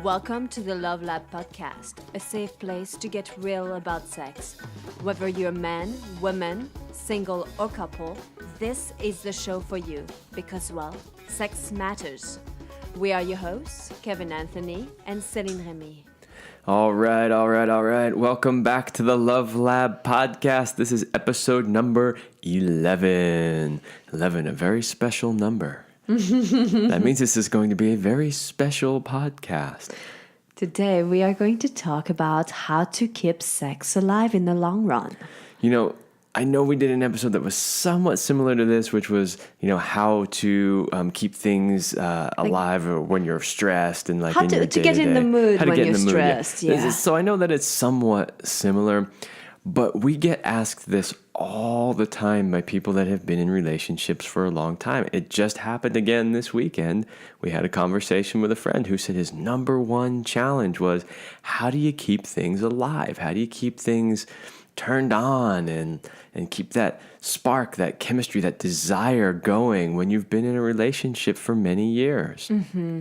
Welcome to the Love Lab podcast, a safe place to get real about sex. Whether you're man, woman, single, or couple, this is the show for you because, well, sex matters. We are your hosts, Kevin Anthony and Céline Remy. All right. Welcome back to the Love Lab podcast. This is episode number 11. 11, a very special number. That means this is going to be a very special podcast. Today, we are going to talk about how to keep sex alive in the long run. You know, I know we did an episode that was somewhat similar to this, which was, how to keep things alive or when you're stressed and like how in your to get in the mood when you're stressed. Yeah. So I know that it's somewhat similar, but we get asked this all the time by people that have been in relationships for a long time. It just happened again this weekend. We had a conversation with a friend who said his number one challenge was, how do you keep things alive? How do you keep things turned on and keep that spark, that chemistry, that desire going when you've been in a relationship for many years? Mm-hmm.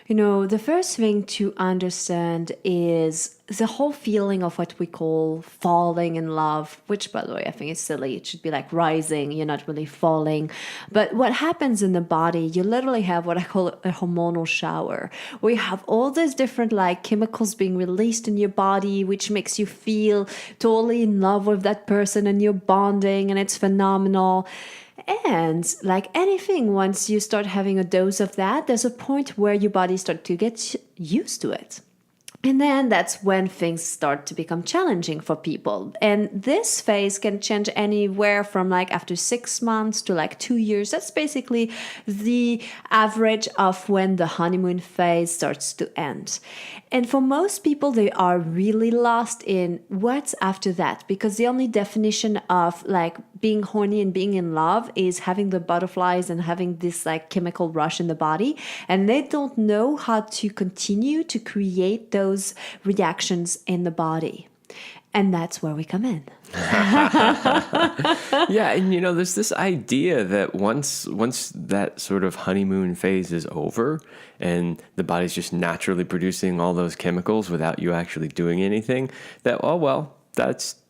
The first thing to understand is the whole feeling of what we call falling in love, which, by the way, I think is silly. It should be like rising. You're not really falling. But what happens in the body, you literally have what I call a hormonal shower, where you have all these different chemicals being released in your body, which makes you feel totally in love with that person and you're bonding and it's phenomenal. And like anything, once you start having a dose of that, there's a point where your body starts to get used to it. And then that's when things start to become challenging for people. And this phase can change anywhere from after 6 months to 2 years. That's basically the average of when the honeymoon phase starts to end. And for most people, they are really lost in what's after that, because the only definition of being horny and being in love is having the butterflies and having this chemical rush in the body. And they don't know how to continue to create those reactions in the body. And that's where we come in. Yeah, and there's this idea that once that sort of honeymoon phase is over and the body's just naturally producing all those chemicals without you actually doing anything, that,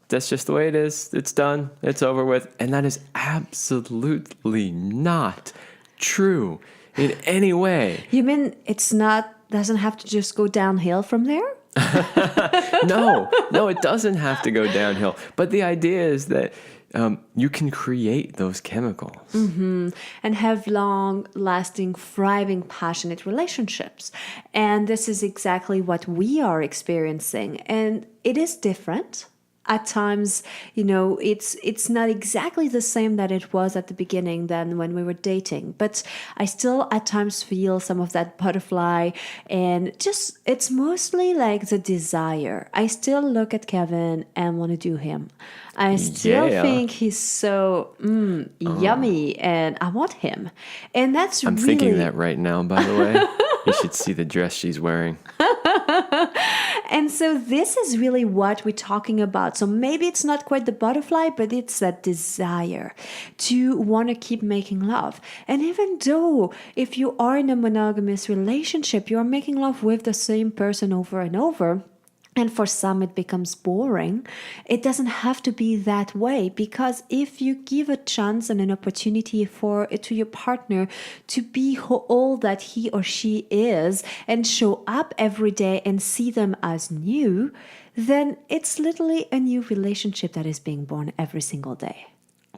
that's just the way it is. It's done. It's over with. And that is absolutely not true in any way. You mean doesn't have to just go downhill from there? No, it doesn't have to go downhill. But the idea is that you can create those chemicals. Mm-hmm. And have long-lasting, thriving, passionate relationships. And this is exactly what we are experiencing. And it is different. At times, it's not exactly the same that it was at the beginning than when we were dating. But I still at times feel some of that butterfly, and it's mostly the desire. I still look at Kevin and want to do him. I still think he's so yummy, and I want him. And that's I'm thinking that right now, by the way. You should see the dress she's wearing. And so this is really what we're talking about. So maybe it's not quite the butterfly, but it's that desire to want to keep making love. And even though if you are in a monogamous relationship, you are making love with the same person over and over, and for some it becomes boring, it doesn't have to be that way, because if you give a chance and an opportunity to your partner to be all that he or she is and show up every day and see them as new, then it's literally a new relationship that is being born every single day.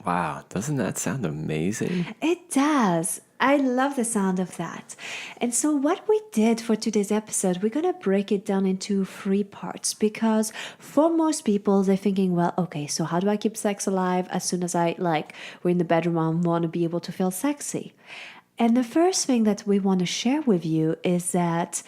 Wow, doesn't that sound amazing? It does. I love the sound of that. And so what we did for today's episode, we're going to break it down into 3 parts, because for most people, they're thinking, well, okay, so how do I keep sex alive? As soon as we're in the bedroom, I want to be able to feel sexy. And the first thing that we want to share with you is that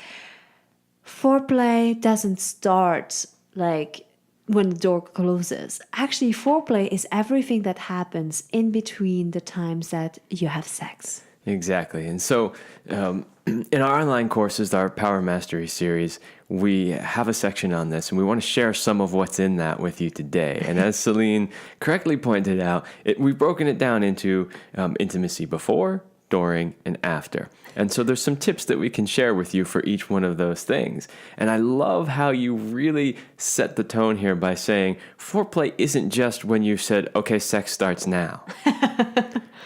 foreplay doesn't start when the door closes. Actually, foreplay is everything that happens in between the times that you have sex. Exactly. And so in our online courses, our Power Mastery series, we have a section on this, and we want to share some of what's in that with you today. And as Celine correctly pointed out, we've broken it down into intimacy before, during, and after. And so there's some tips that we can share with you for each one of those things. And I love how you really set the tone here by saying foreplay isn't just when you said, okay, sex starts now.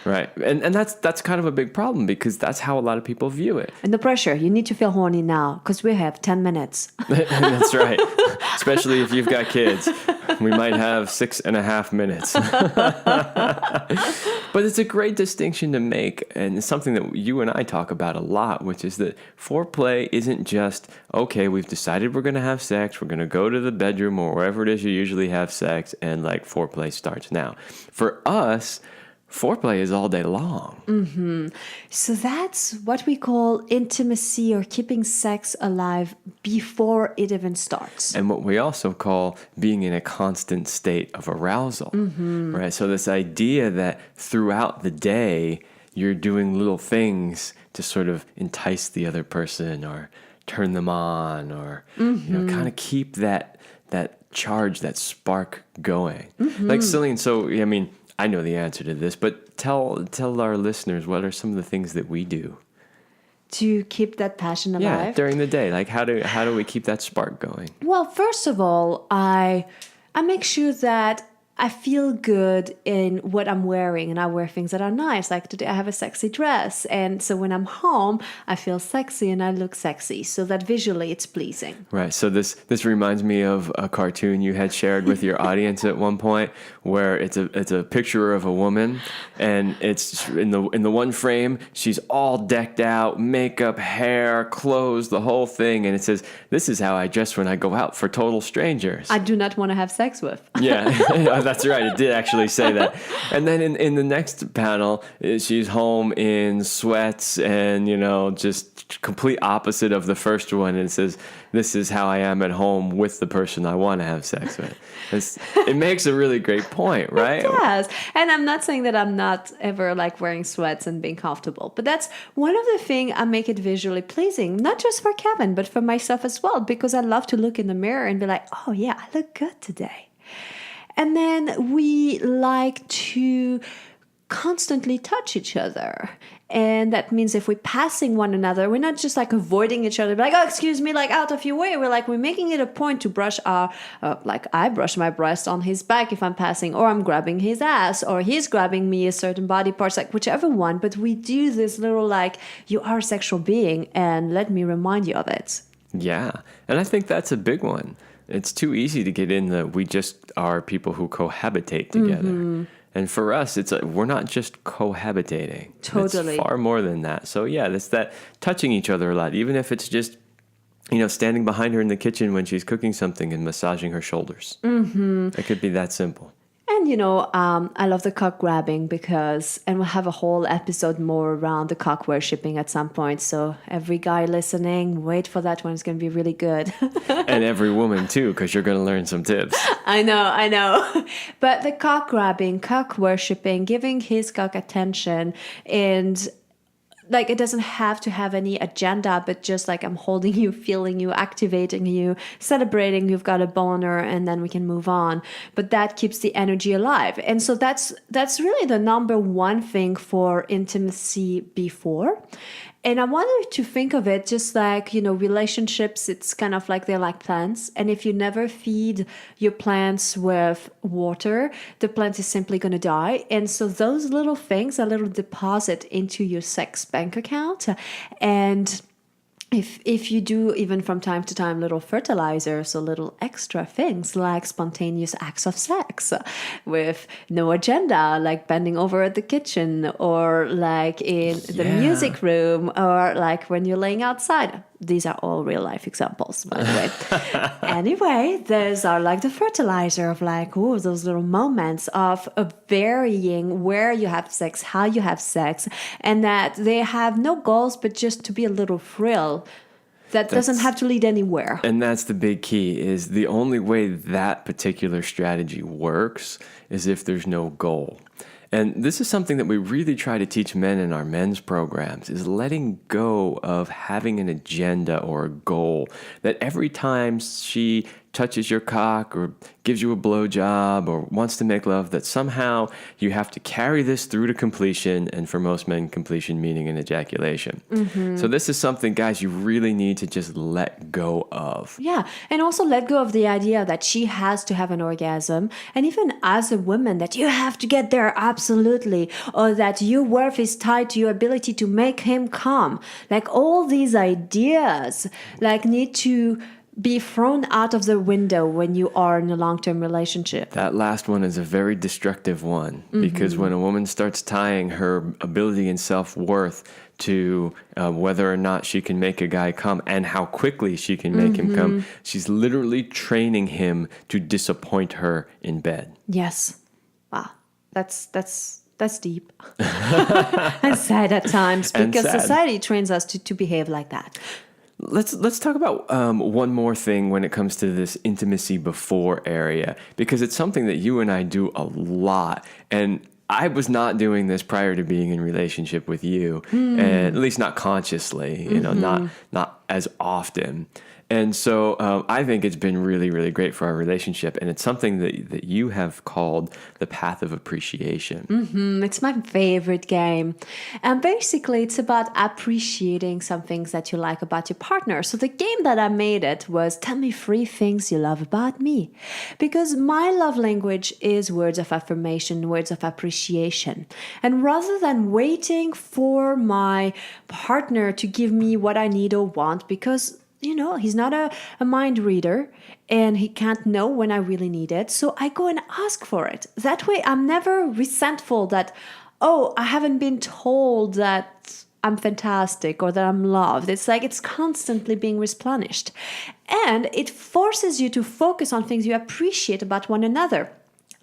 Right. And that's kind of a big problem because that's how a lot of people view it. And the pressure, you need to feel horny now because we have 10 minutes. That's right. Especially if you've got kids. We might have 6.5 minutes. But it's a great distinction to make, and it's something that you and I talk about a lot, which is that foreplay isn't just, okay, we've decided we're going to have sex, we're going to go to the bedroom or wherever it is you usually have sex, and like foreplay starts now. For us, foreplay is all day long. Mm-hmm. So that's what we call intimacy or keeping sex alive before it even starts. And what we also call being in a constant state of arousal, right? So this idea that throughout the day, you're doing little things to sort of entice the other person or turn them on or, kind of keep that charge, that spark going. Like Celine, so, I mean, I know the answer to this, but tell our listeners, what are some of the things that we do to keep that passion alive? Yeah, during the day. Like how do we keep that spark going? Well, first of all, I make sure that I feel good in what I'm wearing, and I wear things that are nice. Like today I have a sexy dress, and so when I'm home, I feel sexy and I look sexy, so that visually it's pleasing. Right. So this reminds me of a cartoon you had shared with your audience at one point, where it's a picture of a woman, and it's in the one frame she's all decked out, makeup, hair, clothes, the whole thing, and it says, "This is how I dress when I go out for total strangers." I do not want to have sex with. Yeah. That's right. It did actually say that. And then in the next panel, she's home in sweats and, just complete opposite of the first one. And it says, "This is how I am at home with the person I want to have sex with." It makes a really great point, right? It does. And I'm not saying that I'm not ever like wearing sweats and being comfortable, but that's one of the things I make it visually pleasing, not just for Kevin, but for myself as well, because I love to look in the mirror and be like, oh yeah, I look good today. And then we like to constantly touch each other. And that means if we're passing one another, we're not just like avoiding each other, like, oh, excuse me, like out of your way. We're making it a point to brush like I brush my breast on his back if I'm passing, or I'm grabbing his ass, or he's grabbing me a certain body parts, like whichever one. But we do this little like, you are a sexual being and let me remind you of it. Yeah. And I think that's a big one. It's too easy to get in that we just are people who cohabitate together. And for us, we're not just cohabitating. Totally. It's far more than that. So yeah, it's that touching each other a lot, even if it's just, standing behind her in the kitchen when she's cooking something and massaging her shoulders. It could be that simple. And, I love the cock grabbing and we'll have a whole episode more around the cock worshipping at some point. So every guy listening, wait for that one. It's going to be really good. And every woman too, because you're going to learn some tips. I know. But the cock grabbing, cock worshipping, giving his cock attention, and like it doesn't have to have any agenda, but just like I'm holding you, feeling you, activating you, celebrating you've got a boner, and then we can move on. But that keeps the energy alive. And so that's really the number one thing for intimacy before. And I wanted to think of it just like, relationships, it's kind of like they're like plants. And if you never feed your plants with water, the plant is simply going to die. And so those little things, a little deposit into your sex bank account. And if you do, even from time to time, little fertilizers, so little extra things like spontaneous acts of sex with no agenda, like bending over at the kitchen or like in the music room or like when you're laying outside. These are all real life examples, by the way. Anyway, those are like the fertilizer of like, those little moments of varying where you have sex, how you have sex, and that they have no goals, but just to be a little thrill that doesn't have to lead anywhere. And that's the big key, is the only way that particular strategy works is if there's no goal. And this is something that we really try to teach men in our men's programs, is letting go of having an agenda or a goal, that every time she touches your cock or gives you a blowjob or wants to make love, that somehow you have to carry this through to completion, and for most men, completion meaning an ejaculation. So this is something, guys, you really need to just let go of. Yeah, and also let go of the idea that she has to have an orgasm, and even as a woman that you have to get there absolutely, or that your worth is tied to your ability to make him come. Like all these ideas like need to be thrown out of the window when you are in a long-term relationship. That last one is a very destructive one, because when a woman starts tying her ability and self-worth to whether or not she can make a guy come and how quickly she can make him come, she's literally training him to disappoint her in bed. Yes. Wow. That's deep. And sad at times, because society trains us to behave like that. Let's talk about one more thing when it comes to this intimacy before area, because it's something that you and I do a lot. And I was not doing this prior to being in relationship with you, and at least not consciously, not as often. And so I think it's been really, really great for our relationship. And it's something that you have called the path of appreciation. It's my favorite game. And basically, it's about appreciating some things that you like about your partner. So the game that I made it was tell me 3 things you love about me. Because my love language is words of affirmation, words of appreciation. And rather than waiting for my partner to give me what I need or want, because he's not a mind reader and he can't know when I really need it. So I go and ask for it. That way I'm never resentful that, I haven't been told that I'm fantastic or that I'm loved. It's like it's constantly being replenished. And it forces you to focus on things you appreciate about one another.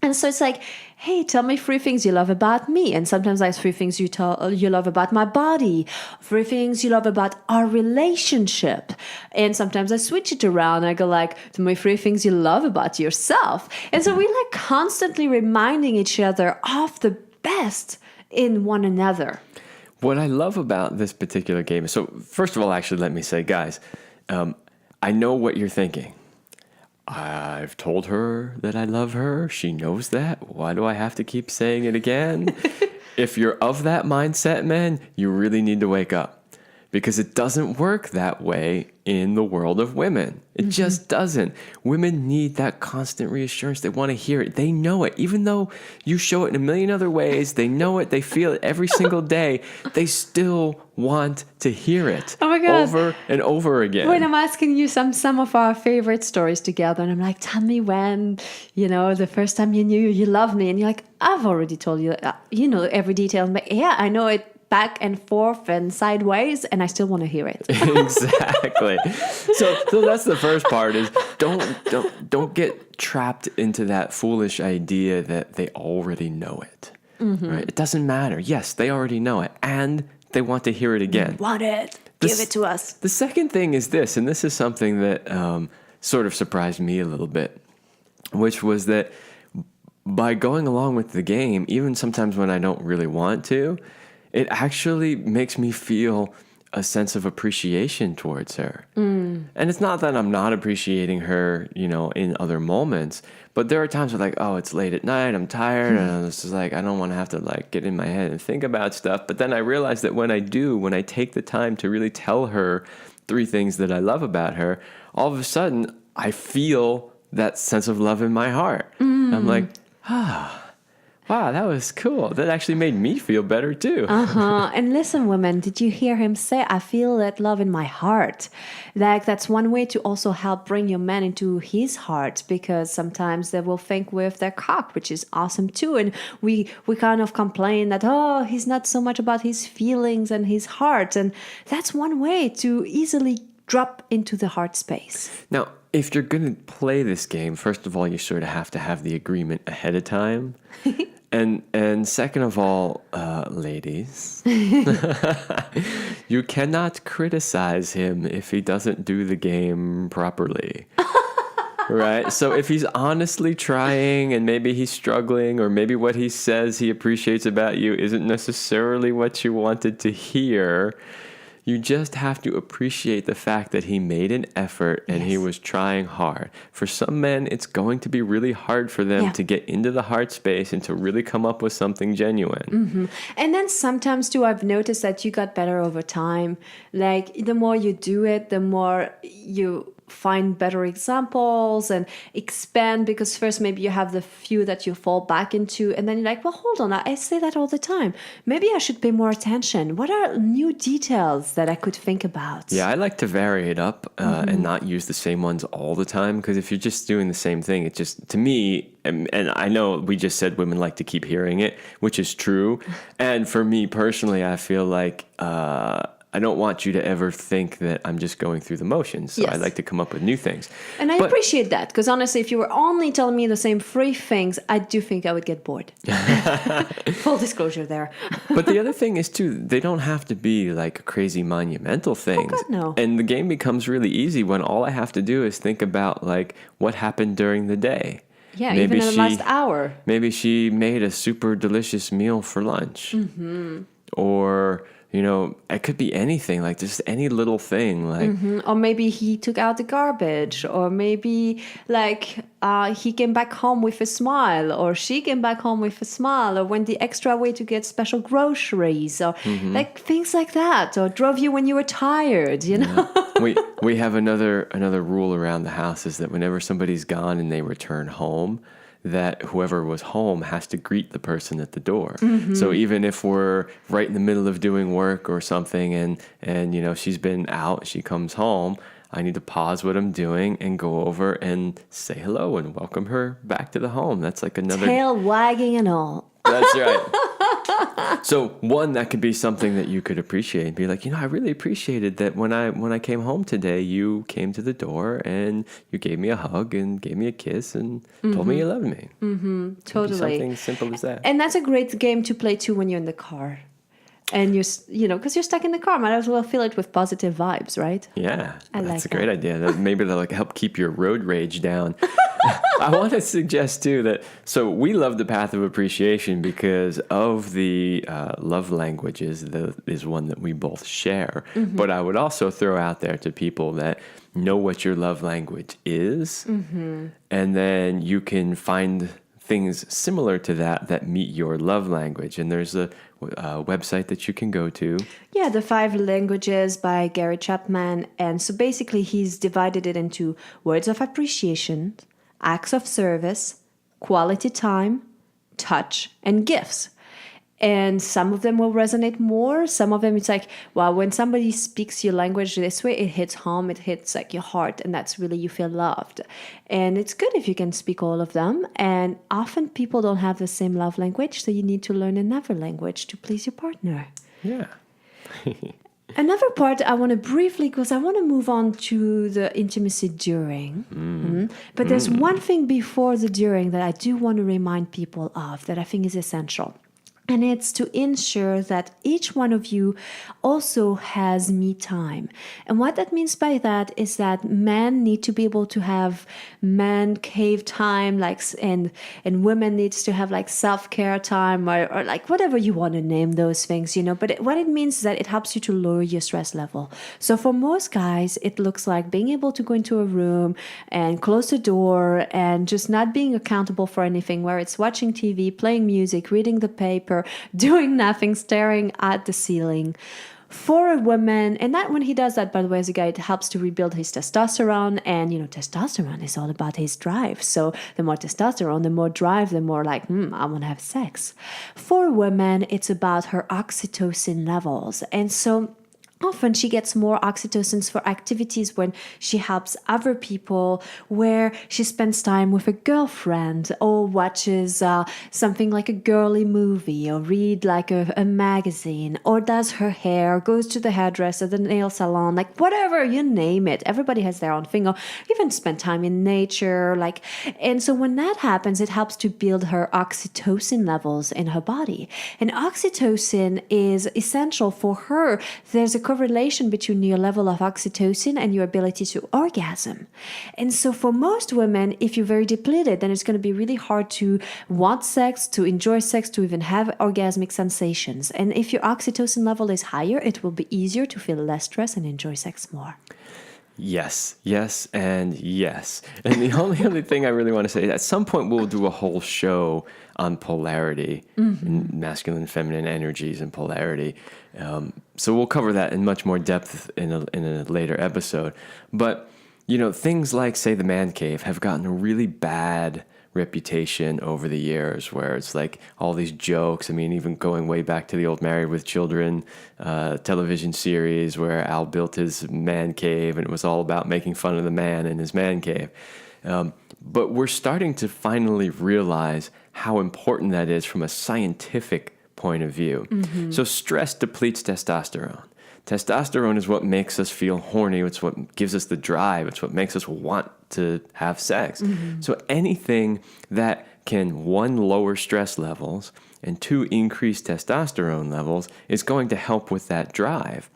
And so it's like, hey, tell me 3 things you love about me. And sometimes like 3 things you love about my body, 3 things you love about our relationship. And sometimes I switch it around. I go like, tell me 3 things you love about yourself. And so we like constantly reminding each other of the best in one another. What I love about this particular game, so first of all, actually, let me say, guys, I know what you're thinking. I've told her that I love her. She knows that. Why do I have to keep saying it again? If you're of that mindset, man, you really need to wake up, because it doesn't work that way in the world of women. It just doesn't. Women need that constant reassurance. They want to hear it. They know it. Even though you show it in a million other ways, they know it. They feel it every single day. They still want to hear it over and over again. When I'm asking you some of our favorite stories together, and I'm like, tell me when, the first time you knew you loved me. And you're like, I've already told you, every detail. I'm like, yeah, I know it. Back and forth and sideways, and I still want to hear it. Exactly. So that's the first part, is don't get trapped into that foolish idea that they already know it. Right? It doesn't matter. Yes, they already know it, and they want to hear it again. Want it? Give it to us. The second thing is this, and this is something that sort of surprised me a little bit, which was that by going along with the game, even sometimes when I don't really want to, it actually makes me feel a sense of appreciation towards her. And it's not that I'm not appreciating her, in other moments, but there are times where like, it's late at night, I'm tired, and it's just like, I don't want to have to like get in my head and think about stuff. But then I realize that when I take the time to really tell her 3 things that I love about her, all of a sudden I feel that sense of love in my heart. I'm like, wow, that was cool. That actually made me feel better too. And listen, women, did you hear him say, I feel that love in my heart? Like that's one way to also help bring your man into his heart, because sometimes they will think with their cock, which is awesome too. And we kind of complain that, he's not so much about his feelings and his heart. And that's one way to easily drop into the heart space. Now, if you're going to play this game, first of all, you sort of have to have the agreement ahead of time. And second of all, ladies, you cannot criticize him if he doesn't do the game properly. Right? So if he's honestly trying and maybe he's struggling, or maybe what he says he appreciates about you isn't necessarily what you wanted to hear, You just have to appreciate the fact that he made an effort and he was trying hard. For some men, it's going to be really hard for them to get into the heart space and to really come up with something genuine. And then sometimes too, I've noticed that you got better over time. Like the more you do it, the more you find better examples and expand, because first maybe you have the few that you fall back into, and then you're like, well, hold on, I say that all the time. Maybe I should pay more attention. What are new details that I could think about? Yeah, I like to vary it up and not use the same ones all the time, because if you're just doing the same thing, it just, to me, and I know we just said women like to keep hearing it, which is true. And for me personally, I feel like I don't want you to ever think that I'm just going through the motions. So I like to come up with new things. And I appreciate that, because honestly, if you were only telling me the same 3 things, I do think I would get bored. Full disclosure there. But the other thing is, too, they don't have to be like crazy monumental things. Oh, God, no. And the game becomes really easy when all I have to do is think about like what happened during the day. Yeah, maybe even in the last hour. Maybe she made a super delicious meal for lunch. Or, you know, it could be anything, like just any little thing. Like, Or maybe he took out the garbage, or maybe like he came back home with a smile, or she came back home with a smile, or went the extra way to get special groceries, or like things like that, or drove you when you were tired, you know? we have another rule around the house is that whenever somebody's gone and they return home, that whoever was home has to greet the person at the door. So even if we're right in the middle of doing work or something and you know she's been out, she comes home, I need to pause what I'm doing and go over and say hello and welcome her back to the home. That's like another tail wagging and all. That's right. So one, that could be something that you could appreciate and be like, you know, I really appreciated that when I came home today, you came to the door and you gave me a hug and gave me a kiss and told me you loved me. Totally. Something simple as that. And that's a great game to play too when you're in the car. And because you're stuck in the car, might as well fill it with positive vibes, right? Yeah, that's like a great idea. Maybe they'll like help keep your road rage down. I want to suggest too that, so we love the path of appreciation because of the love languages that is one that we both share. But I would also throw out there to people that know what your love language is, and then you can find things similar to that meet your love language. And there's a website that you can go to. Yeah, The 5 Languages by Gary Chapman. And so basically he's divided it into words of appreciation, acts of service, quality time, touch, and gifts. And some of them will resonate more. Some of them, it's like, well, when somebody speaks your language this way, it hits home, it hits like your heart, and that's really, you feel loved. And it's good if you can speak all of them. And often people don't have the same love language, so you need to learn another language to please your partner. Yeah. Another part I want to briefly, because I want to move on to the intimacy during. But there's one thing before the during that I do want to remind people of that I think is essential. And it's to ensure that each one of you also has me time. And what that means by that is that men need to be able to have man cave time, and women needs to have like self-care time or like whatever you want to name those things, But what it means is that it helps you to lower your stress level. So for most guys, it looks like being able to go into a room and close the door and just not being accountable for anything, where it's watching TV, playing music, reading the paper, doing nothing, staring at the ceiling. For a woman, and that when he does that, by the way, as a guy, it helps to rebuild his testosterone. And, testosterone is all about his drive. So the more testosterone, the more drive, the more like, I want to have sex. For a woman, it's about her oxytocin levels. And so often she gets more oxytocin for activities when she helps other people, where she spends time with a girlfriend or watches something like a girly movie or read like a magazine or does her hair, goes to the hairdresser, the nail salon, like whatever, you name it. Everybody has their own thing, or even spend time in nature. And so when that happens, it helps to build her oxytocin levels in her body. And oxytocin is essential for her. There's a correlation between your level of oxytocin and your ability to orgasm. And so for most women, if you're very depleted, then it's going to be really hard to want sex, to enjoy sex, to even have orgasmic sensations. And if your oxytocin level is higher, it will be easier to feel less stress and enjoy sex more. Yes, yes, and yes. And the only other thing I really want to say, at some point we'll do a whole show on polarity, and masculine and feminine energies and polarity. So we'll cover that in much more depth in a later episode. But, things like, say, the man cave have gotten a really bad reputation over the years, where it's like all these jokes. I mean, even going way back to the old Married with Children television series, where Al built his man cave and it was all about making fun of the man in his man cave. But we're starting to finally realize how important that is from a scientific point of view. So stress depletes testosterone. Testosterone is what makes us feel horny. It's what gives us the drive. It's what makes us want to have sex. So anything that can, one, lower stress levels, and two, increase testosterone levels is going to help with that drive.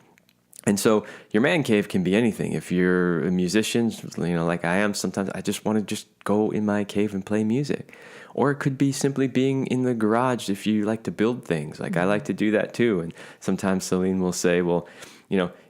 And so your man cave can be anything. If you're a musician, like I am, sometimes I just want to just go in my cave and play music. Or it could be simply being in the garage if you like to build things. Like I like to do that too. And sometimes Celine will say, well,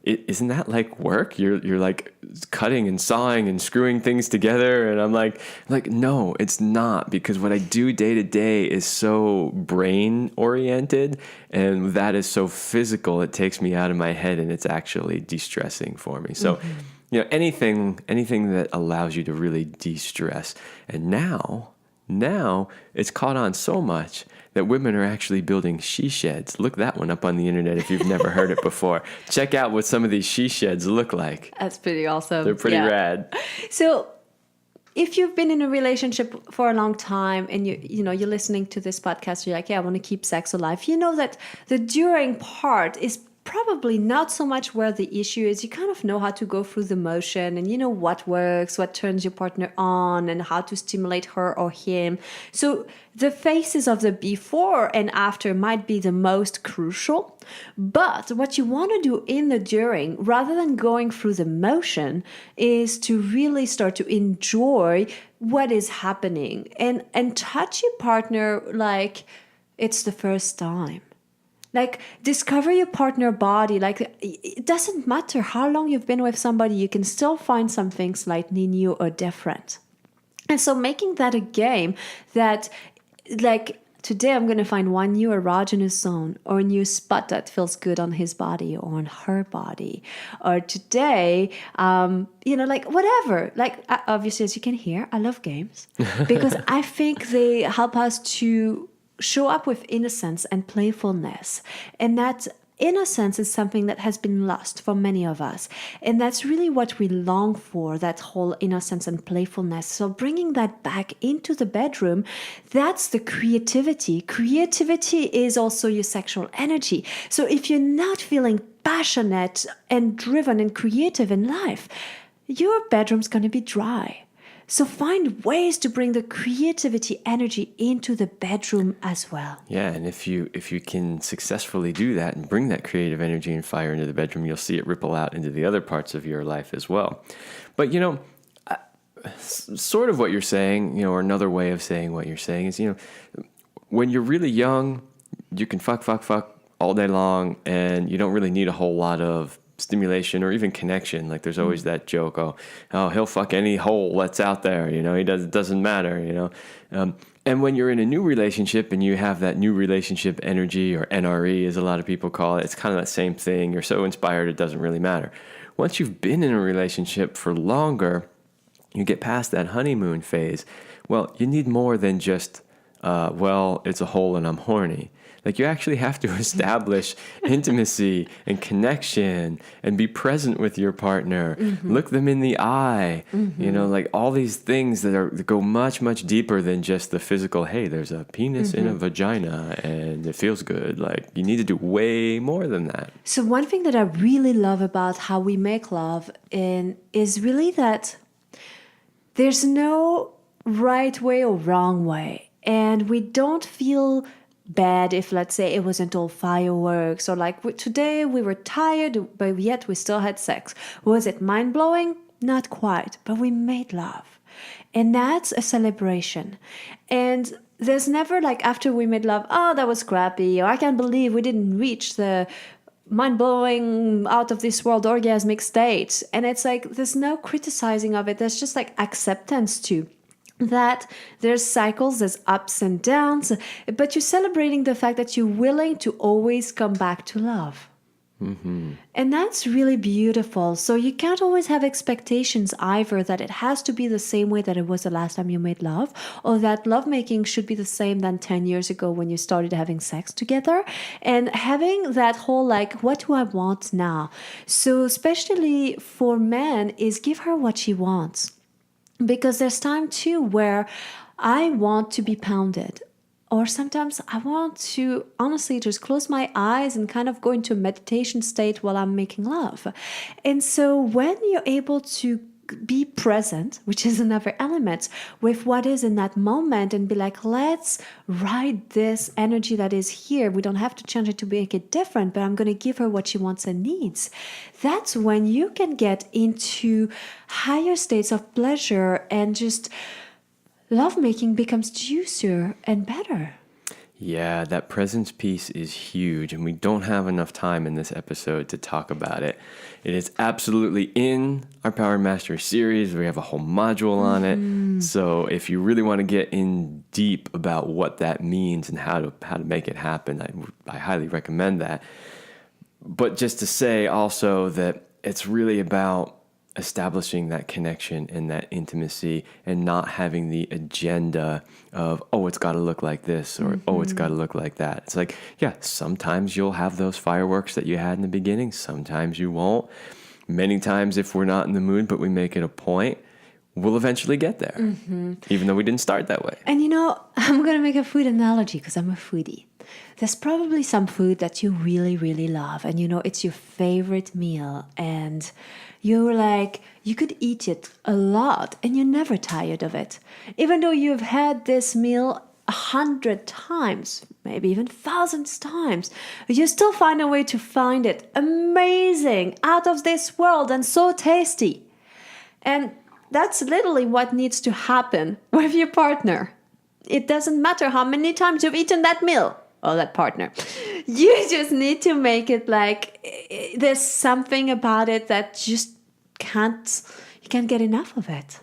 isn't that like work? You're like cutting and sawing and screwing things together. And I'm like, no, it's not, because what I do day to day is so brain oriented, and that is so physical. It takes me out of my head, and it's actually de-stressing for me. So, anything that allows you to really de-stress. And now it's caught on so much that women are actually building she sheds. Look that one up on the internet if you've never heard it before. Check out what some of these she sheds look like. That's pretty awesome. They're pretty rad. So if you've been in a relationship for a long time and you're listening to this podcast, you're like, yeah, I want to keep sex alive. You know that the during part is probably not so much where the issue is. You kind of know how to go through the motion, and you know what works, what turns your partner on, and how to stimulate her or him. So the phases of the before and after might be the most crucial. But what you want to do in the during, rather than going through the motion, is to really start to enjoy what is happening and touch your partner like it's the first time. Like, discover your partner body. Like, it doesn't matter how long you've been with somebody, you can still find something slightly new or different. And so making that a game that, like, today I'm going to find one new erogenous zone or a new spot that feels good on his body or on her body. Or today, like whatever. Like, obviously, as you can hear, I love games because I think they help us to show up with innocence and playfulness. And that innocence is something that has been lost for many of us. And that's really what we long for, that whole innocence and playfulness. So bringing that back into the bedroom, that's the creativity. Creativity is also your sexual energy. So if you're not feeling passionate and driven and creative in life, your bedroom's going to be dry. So find ways to bring the creativity energy into the bedroom as well. Yeah, and if you can successfully do that and bring that creative energy and fire into the bedroom, you'll see it ripple out into the other parts of your life as well. But, sort of what you're saying, or another way of saying what you're saying is, when you're really young, you can fuck all day long, and you don't really need a whole lot of stimulation or even connection. Like there's always that joke, oh, he'll fuck any hole that's out there, it doesn't matter, and when you're in a new relationship and you have that new relationship energy, or NRE as a lot of people call it, it's kind of that same thing. You're so inspired, it doesn't really matter. Once you've been in a relationship for longer, you get past that honeymoon phase. Well, you need more than just, it's a hole and I'm horny. Like, you actually have to establish intimacy and connection and be present with your partner. Look them in the eye. Like all these things that go much, much deeper than just the physical, hey, there's a penis in a vagina and it feels good. Like, you need to do way more than that. So one thing that I really love about how we make love is really that there's no right way or wrong way. And we don't feel bad if, let's say, it wasn't all fireworks, or like today we were tired, but yet we still had sex. Was it mind-blowing? Not quite, but we made love. And that's a celebration. And there's never like after we made love, oh, that was crappy, or I can't believe we didn't reach the mind-blowing, out of this world orgasmic state. And it's like there's no criticizing of it. There's just like acceptance too, that there's cycles, there's ups and downs, but you're celebrating the fact that you're willing to always come back to love. And that's really beautiful. So you can't always have expectations either that it has to be the same way that it was the last time you made love, or that lovemaking should be the same than 10 years ago when you started having sex together. And having that whole like, what do I want now? So especially for men is give her what she wants. Because there's time too where I want to be pounded. Or sometimes I want to honestly just close my eyes and kind of go into a meditation state while I'm making love. And so when you're able to be present, which is another element, with what is in that moment and be like, let's ride this energy that is here. We don't have to change it to make it different, but I'm going to give her what she wants and needs. That's when you can get into higher states of pleasure and just lovemaking becomes juicier and better. Yeah, that presence piece is huge, and we don't have enough time in this episode to talk about it. It is absolutely in our Power Mastery series. We have a whole module on it. So if you really want to get in deep about what that means and how to make it happen, I highly recommend that. But just to say also that it's really about establishing that connection and that intimacy and not having the agenda of, oh, it's got to look like this or, oh, it's got to look like that. It's like, yeah, sometimes you'll have those fireworks that you had in the beginning. Sometimes you won't. Many times if we're not in the mood, but we make it a point, we'll eventually get there, even though we didn't start that way. And I'm going to make a food analogy because I'm a foodie. There's probably some food that you really, really love. And it's your favorite meal. And you're like, you could eat it a lot and you're never tired of it. Even though you've had this meal 100 times, maybe even thousands times, you still find a way to find it amazing, out of this world and so tasty. And that's literally what needs to happen with your partner. It doesn't matter how many times you've eaten that meal or that partner. You just need to make it like there's something about it that just you can't get enough of it.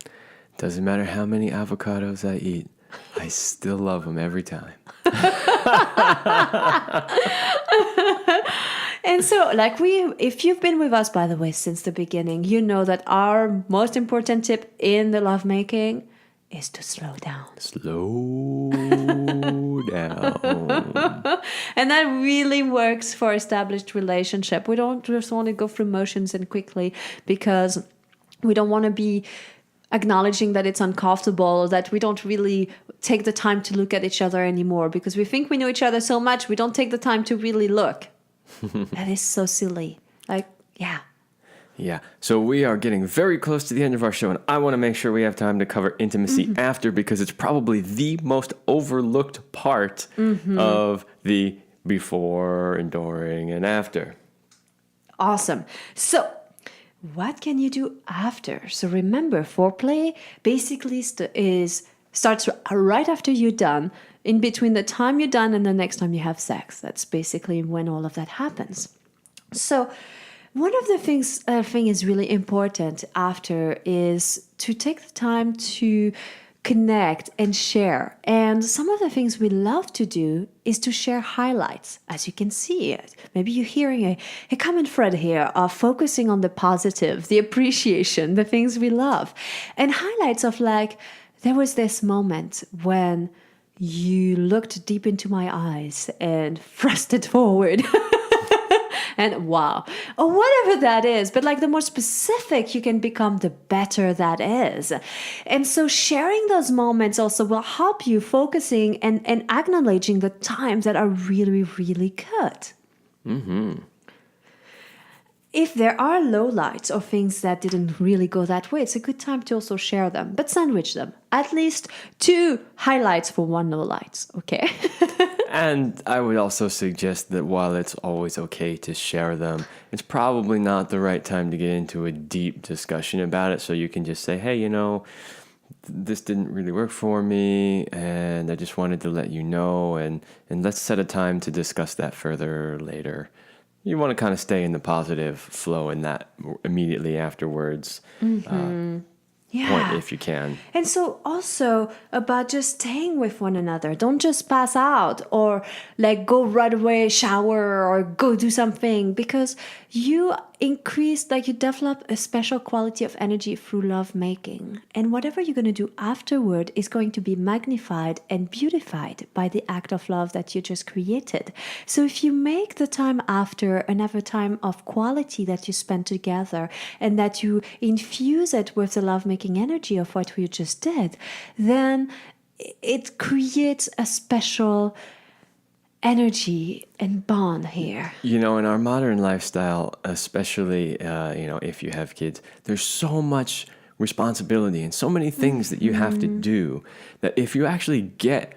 Doesn't matter how many avocados I eat, I still love them every time. And so, if you've been with us, by the way, since the beginning, you know that our most important tip in the lovemaking is to slow down. Slow down. And that really works for established relationship. We don't just want to go through motions and quickly because we don't want to be acknowledging that it's uncomfortable, that we don't really take the time to look at each other anymore because we think we know each other so much, we don't take the time to really look. That is so silly. Yeah. So we are getting very close to the end of our show, and I want to make sure we have time to cover intimacy after, because it's probably the most overlooked part of the before and during and after. Awesome. So what can you do after? So remember, foreplay basically starts right after you're done, in between the time you're done and the next time you have sex. That's basically when all of that happens. So one of the things I think is really important after is to take the time to connect and share. And some of the things we love to do is to share highlights. As you can see, maybe you're hearing a common thread here of focusing on the positive, the appreciation, the things we love. And highlights of there was this moment when you looked deep into my eyes and thrust it forward. And wow, or whatever that is. But the more specific you can become, the better that is. And so sharing those moments also will help you focusing and acknowledging the times that are really, really good. If there are lowlights or things that didn't really go that way, it's a good time to also share them, but sandwich them. At least 2 highlights for 1 lowlight, okay? And I would also suggest that while it's always okay to share them, it's probably not the right time to get into a deep discussion about it. So you can just say, hey, this didn't really work for me, and I just wanted to let you know, and let's set a time to discuss that further later. You want to kind of stay in the positive flow in that immediately afterwards. Point if you can. And so also about just staying with one another. Don't just pass out or like go right away, shower or go do something, because you you develop a special quality of energy through love making. And whatever you're going to do afterward is going to be magnified and beautified by the act of love that you just created. So if you make the time after another time of quality that you spend together and that you infuse it with the love making energy of what we just did, then it creates a special energy and bond here. In our modern lifestyle, especially, if you have kids, there's so much responsibility and so many things that you have to do that if you actually get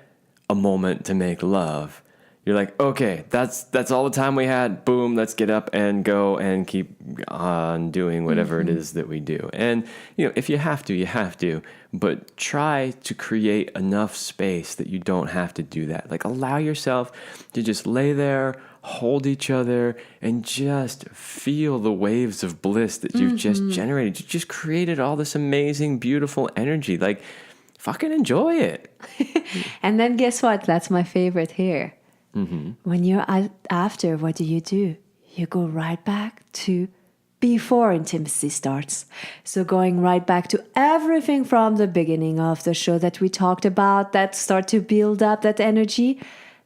a moment to make love, you're like, okay, that's all the time we had. Boom, let's get up and go and keep on doing whatever it is that we do. And, if you have to, you have to. But try to create enough space that you don't have to do that. Like, allow yourself to just lay there, hold each other, and just feel the waves of bliss that you've just generated. You just created all this amazing, beautiful energy. Like, fucking enjoy it. And then guess what? That's my favorite here. When you're after, what do? You go right back to before intimacy starts. So going right back to everything from the beginning of the show that we talked about, that start to build up that energy.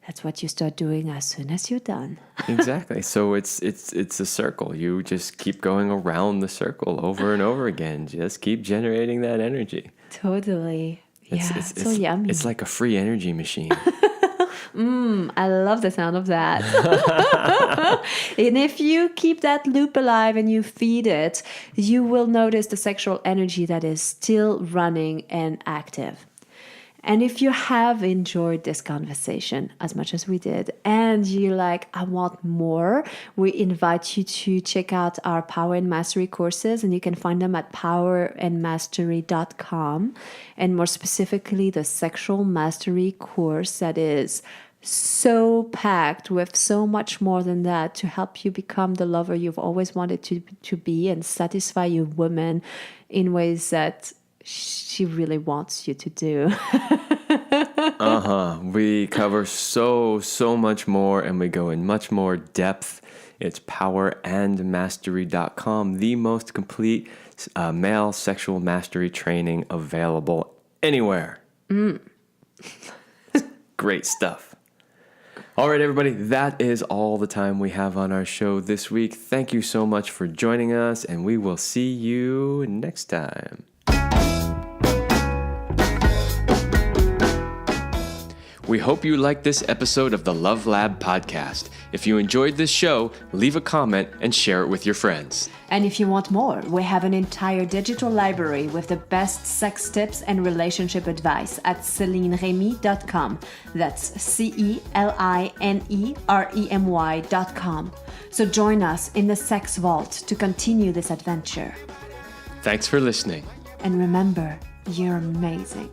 That's what you start doing as soon as you're done. Exactly. So it's a circle. You just keep going around the circle over and over again. Just keep generating that energy. Totally. It's so yummy. It's like a free energy machine. I love the sound of that. And if you keep that loop alive and you feed it, you will notice the sexual energy that is still running and active. And if you have enjoyed this conversation as much as we did, and you're like, I want more, we invite you to check out our Power and Mastery courses, and you can find them at powerandmastery.com. And more specifically, the Sexual Mastery course that is so packed with so much more than that to help you become the lover you've always wanted to be and satisfy your woman in ways that she really wants you to do. We cover so much more, and we go in much more depth. It's powerandmastery.com, the most complete male sexual mastery training available anywhere. Great stuff. All right, everybody, that is all the time we have on our show this week. Thank you so much for joining us, and we will see you next time. We hope you liked this episode of the Love Lab podcast. If you enjoyed this show, leave a comment and share it with your friends. And if you want more, we have an entire digital library with the best sex tips and relationship advice at CelineRemy.com. That's CelineRemy.com. So join us in the Sex Vault to continue this adventure. Thanks for listening. And remember, you're amazing.